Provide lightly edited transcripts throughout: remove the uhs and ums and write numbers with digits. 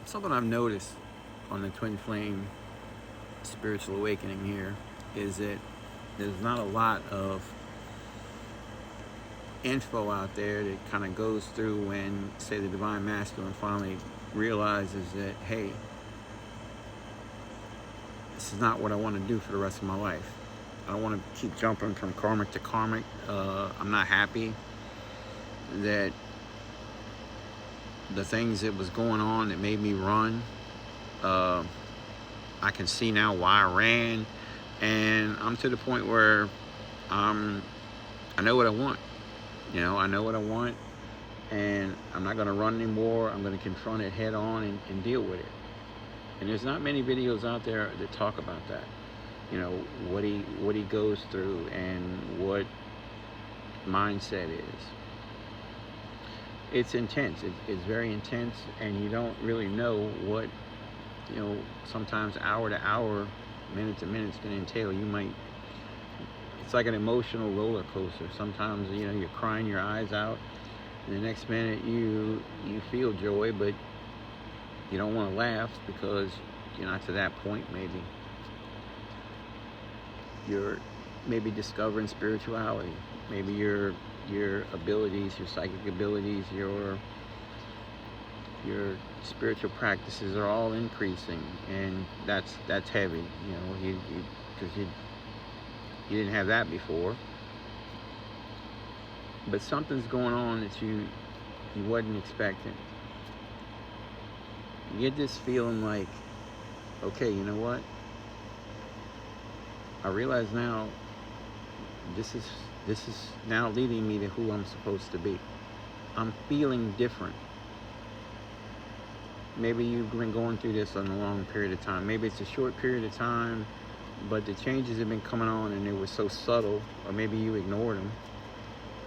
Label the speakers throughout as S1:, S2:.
S1: Something I've noticed on the Twin Flame Spiritual Awakening here is that there's not a lot of info out there that kind of goes through when, say, the Divine Masculine finally realizes that, hey, this is not what I want to do for the rest of my life. I don't want to keep jumping from karmic to karmic. I'm not happy that the things that was going on that made me run, I can see now why I ran, and I'm to the point where I know what I want. I know what I want, and I'm not going to run anymore. I'm going to confront it head on and deal with it. And there's not many videos out there that talk about that. What he goes through and what mindset is. It's intense. It's very intense, and you don't really know what sometimes hour to hour, minute to minute, it's going to entail. It's like an emotional roller coaster. Sometimes you're crying your eyes out, and the next minute you feel joy, but you don't want to laugh because you're not to that point. Maybe you're discovering spirituality. Maybe your abilities, your psychic abilities, your spiritual practices are all increasing, and that's heavy. Because you didn't have that before, but something's going on that you wasn't expecting. You get this feeling like, okay, you know what? I realize now this is now leading me to who I'm supposed to be. I'm feeling different. Maybe you've been going through this on a long period of time. Maybe it's a short period of time, but the changes have been coming on and they were so subtle, or maybe you ignored them.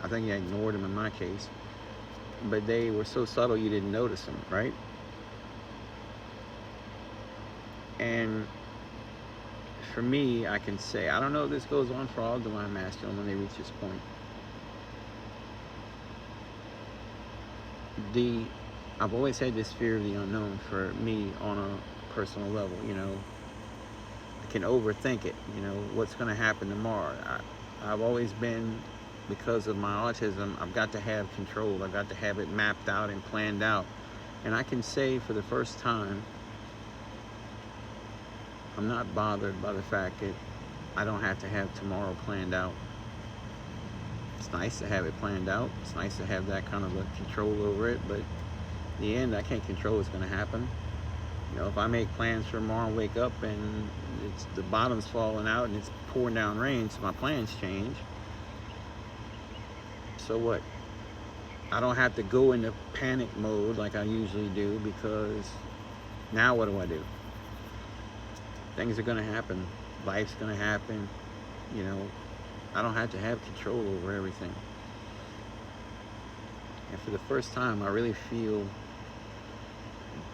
S1: I think you ignored them in my case, but they were so subtle you didn't notice them, right? And for me, I can say, I don't know if this goes on for all Divine Masculine when they reach this point. I've always had this fear of the unknown for me on a personal level. I can overthink it. What's going to happen tomorrow? I've always been, because of my autism, I've got to have control. I've got to have it mapped out and planned out. And I can say for the first time, I'm not bothered by the fact that I don't have to have tomorrow planned out. It's nice to have it planned out. It's nice to have that kind of a control over it, but in the end, I can't control what's going to happen. If I make plans for tomorrow and wake up and the bottom's falling out and it's pouring down rain, so my plans change. So what? I don't have to go into panic mode like I usually do, because now what do I do? Things are going to happen. Life's going to happen. I don't have to have control over everything. And for the first time, I really feel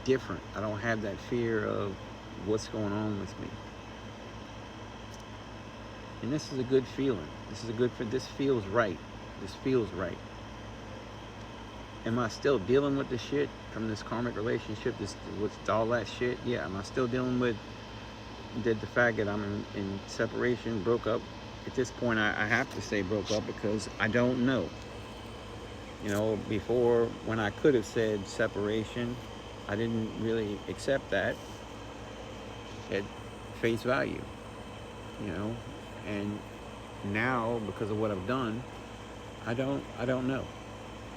S1: different. I don't have that fear of what's going on with me. And this is a good feeling. This feels right. This feels right. Am I still dealing with the shit from this karmic relationship, with all that shit? Yeah. Am I still dealing with the fact that I'm in separation, broke up? At this point, I have to say broke up, because I don't know. Before, when I could have said separation, I didn't really accept that at face value. And now, because of what I've done, I don't know.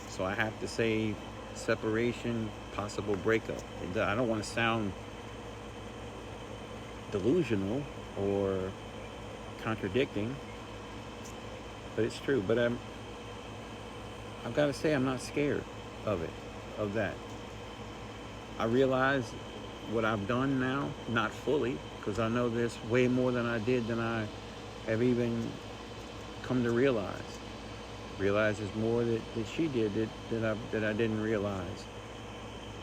S1: So I have to say separation, possible breakup. I don't want to sound delusional or contradicting, but it's true. But I've got to say, I'm not scared of that. I realize what I've done now, not fully, because I know there's way more than I did than I have even come to realize. Realize there's more that she did that I didn't realize.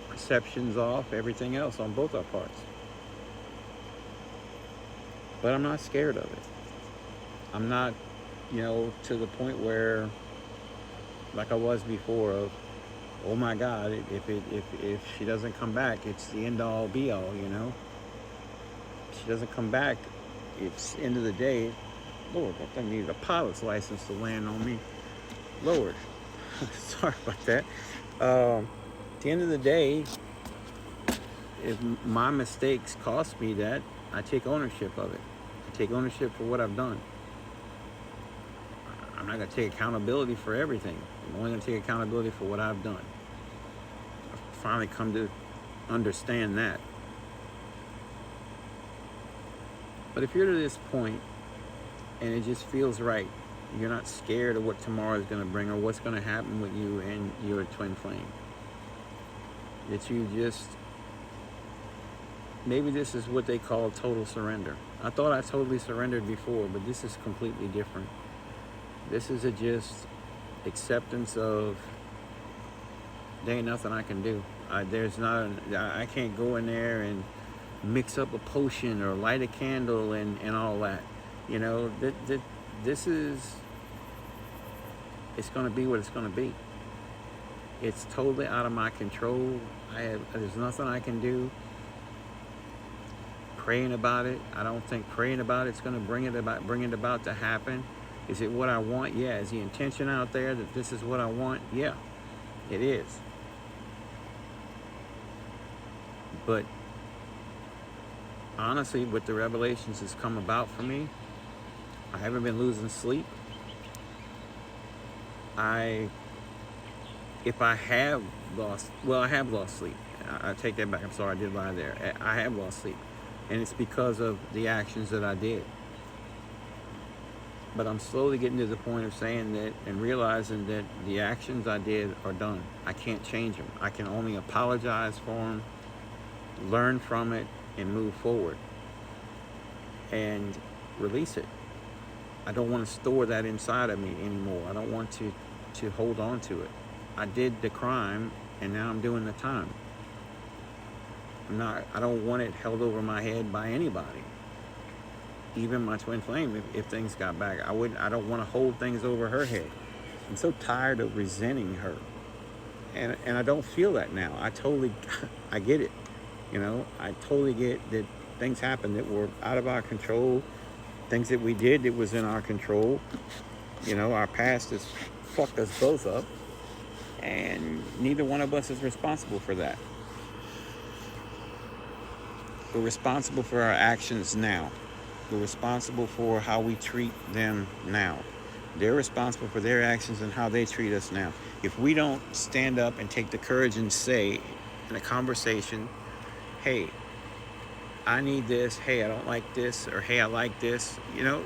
S1: Perceptions off, everything else on both our parts. But I'm not scared of it. I'm not, to the point where, like I was before, of oh my God, if she doesn't come back, it's the end all be all, you know. If she doesn't come back, it's end of the day. Lord, that thing needed a pilot's license to land on me. Lord, sorry about that. At the end of the day, if my mistakes cost me that, I take ownership of it. I take ownership for what I've done. I'm not going to take accountability for everything. I'm only going to take accountability for what I've done. I've finally come to understand that. But if you're to this point and it just feels right, you're not scared of what tomorrow is going to bring or what's going to happen with you and your twin flame, that you just, maybe this is what they call total surrender. I thought I totally surrendered before, but this is completely different. This is a just acceptance of there ain't nothing I can do. I can't go in there and mix up a potion or light a candle and all that. You know, this is, it's going to be what it's going to be. It's totally out of my control. There's nothing I can do. Praying about it, I don't think praying about it's going to bring it about to happen. Is it what I want? Yeah. Is the intention out there that this is what I want? Yeah, it is. But honestly, with the revelations that's come about for me, I haven't been losing sleep. If I have lost, well, I have lost sleep. I take that back. I'm sorry, I did lie there. I have lost sleep. And it's because of the actions that I did. But I'm slowly getting to the point of saying that and realizing that the actions I did are done. I can't change them. I can only apologize for them, learn from it, and move forward. And release it. I don't want to store that inside of me anymore. I don't want to hold on to it. I did the crime, and now I'm doing the time. I don't want it held over my head by anybody. Even my twin flame, if things got back, I don't want to hold things over her head. I'm so tired of resenting her. And I don't feel that now. I get it. You know, I totally get that things happen that were out of our control. Things that we did that was in our control. You know, our past has fucked us both up. And neither one of us is responsible for that. We're responsible for our actions now. We're responsible for how we treat them now. They're responsible for their actions and how they treat us now. If we don't stand up and take the courage and say in a conversation, hey, I need this, hey, I don't like this, or hey, I like this, you know,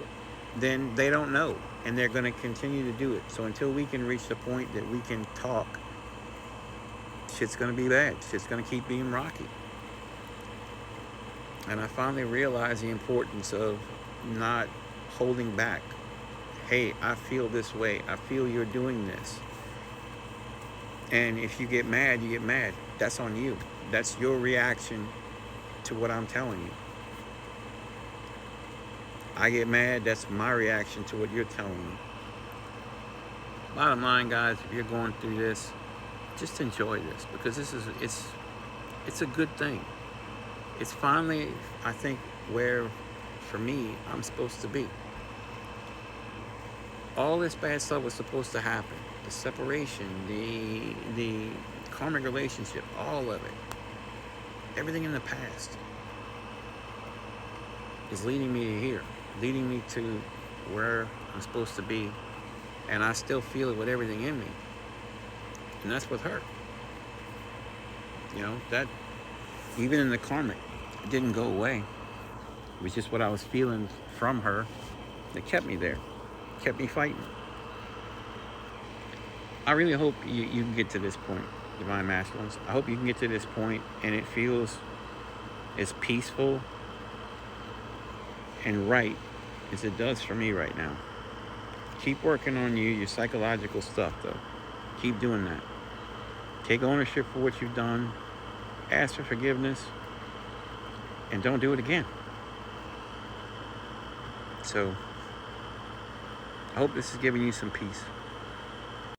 S1: then they don't know. And they're going to continue to do it. So until we can reach the point that we can talk, shit's going to be bad. Shit's going to keep being rocky. And I finally realized the importance of not holding back. Hey, I feel this way. I feel you're doing this. And if you get mad, you get mad. That's on you. That's your reaction to what I'm telling you. I get mad, that's my reaction to what you're telling me. Bottom line, guys, if you're going through this, just enjoy this, because it's a good thing. It's finally, I think, where, for me, I'm supposed to be. All this bad stuff was supposed to happen. The separation, the karmic relationship, all of it. Everything in the past is leading me to here, leading me to where I'm supposed to be. And I still feel it with everything in me. And that's with her. You know, that even in the karmic, it didn't go away. It was just what I was feeling from her that kept me there, kept me fighting. I really hope you can get to this point, Divine Masculines. I hope you can get to this point and it feels as peaceful and right as it does for me right now. Keep working on your psychological stuff, though. Keep doing that. Take ownership for what you've done. Ask for forgiveness. And don't do it again. So, I hope this is giving you some peace.